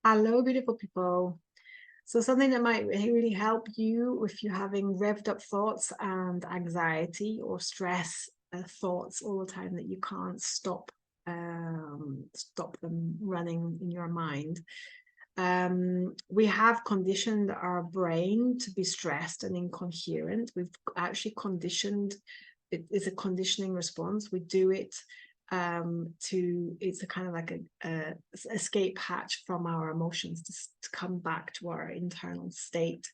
Hello, beautiful people. So something that might really help you if you're having revved up thoughts and anxiety or stress thoughts all the time that you can't stop them running in your mind. We have conditioned our brain to be stressed and incoherent. We've actually conditioned, it's a conditioning response. We do it it's a kind of like a escape hatch from our emotions to come back to our internal state.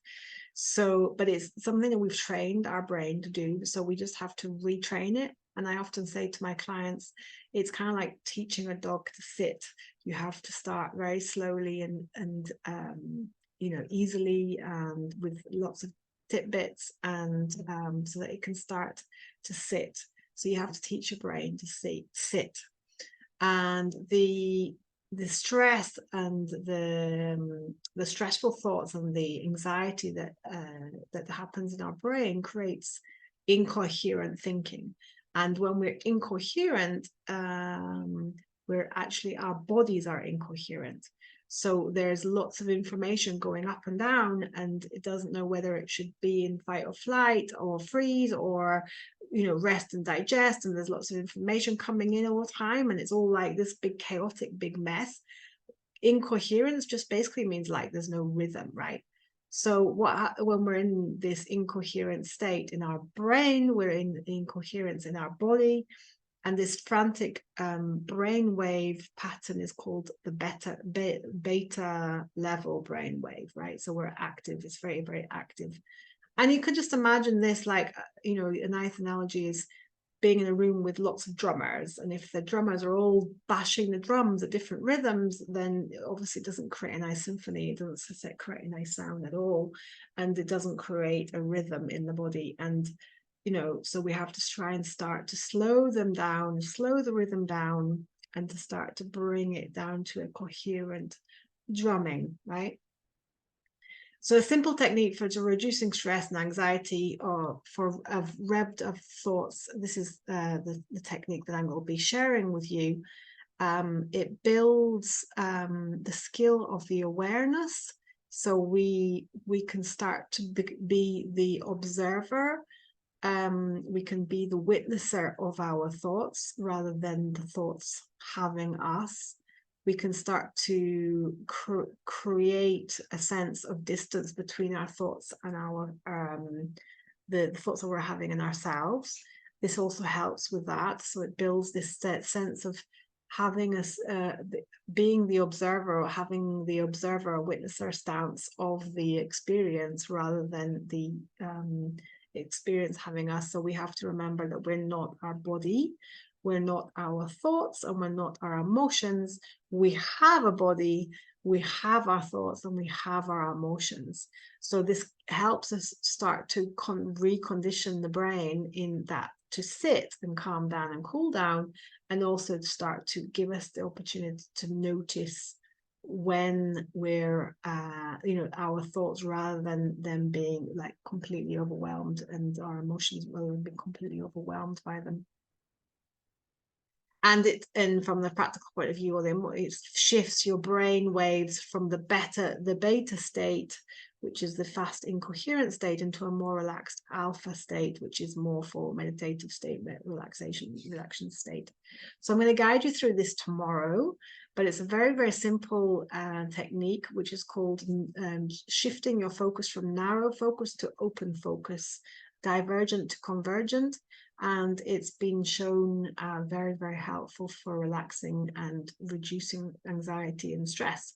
So, but it's something that we've trained our brain to do, so we just have to retrain it. And I often say to my clients, it's kind of like teaching a dog to sit. You have to start very slowly and easily, and with lots of tidbits, and so that it can start to sit. So you have to teach your brain to sit. And the stress and the stressful thoughts and the anxiety that happens in our brain creates incoherent thinking. And when we're incoherent, we're actually, our bodies are incoherent. So there's lots of information going up and down, and it doesn't know whether it should be in fight or flight or freeze or rest and digest. And there's lots of information coming in all the time, and it's all like this big chaotic big mess. Incoherence just basically means like there's no rhythm, right? So when we're in this incoherent state in our brain, we're in incoherence in our body. And this frantic brainwave pattern is called the beta level brainwave, right? So we're active. It's very, very active. And you could just imagine this like, a nice analogy is being in a room with lots of drummers. And if the drummers are all bashing the drums at different rhythms, then obviously it doesn't create a nice symphony. It doesn't create a nice sound at all. And it doesn't create a rhythm in the body. And so we have to try and start to slow them down, slow the rhythm down, and to start to bring it down to a coherent drumming, right? So a simple technique for reducing stress and anxiety or of revved up thoughts. This is the technique that I'm going to be sharing with you. It builds the skill of the awareness. So we can start to be the observer. We can be the witnesser of our thoughts rather than the thoughts having us. We can start to create a sense of distance between our thoughts and our the thoughts that we're having in ourselves. This also helps with that. So it builds this sense of having us being the observer, or having the observer or witnesser stance of the experience rather than the experience having us. So we have to remember that we're not our body, we're not our thoughts, and we're not our emotions. We have a body, we have our thoughts, and we have our emotions. So this helps us start to recondition the brain in that to sit and calm down and cool down, and also to start to give us the opportunity to notice when we're our thoughts, rather than them being like completely overwhelmed, and our emotions rather than being completely overwhelmed by them. And from the practical point of view, it shifts your brain waves from the beta state, which is the fast incoherent state, into a more relaxed alpha state, which is more for meditative state, relaxation state. So I'm going to guide you through this tomorrow, but it's a very, very simple technique, which is called shifting your focus from narrow focus to open focus, divergent to convergent. And it's been shown very, very helpful for relaxing and reducing anxiety and stress.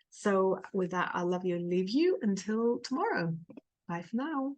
So with that, I love you and leave you until tomorrow. Bye for now.